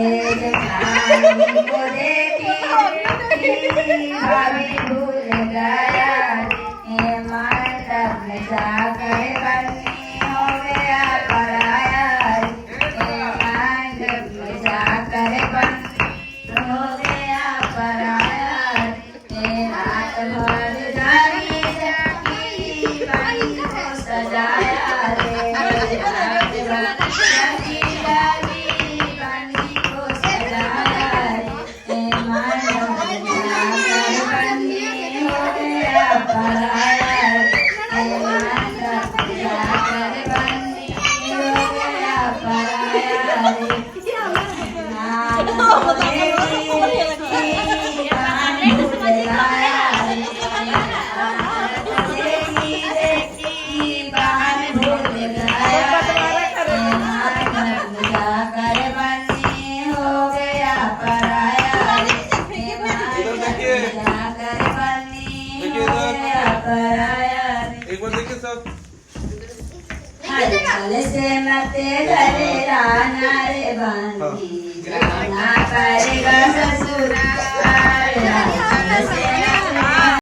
एक रानी को देखी भाभी भूल गया ये मंडप में जाकर बन्नी हो गया पराया ये मंडप में जाकर बन्नी हो गया पराया ये रात भर जागी जागी बन्नी को सजाया रे रात भर जागी जागी बन्नी को सजाया रे ये मंडप में जाकर बन्नी हो गया पराया ये मंडप में जाकर बन्नी हो गया पराया रे एक बार देखिए सब से मते घरे राना रे बंदी जाना करेगा ससुरा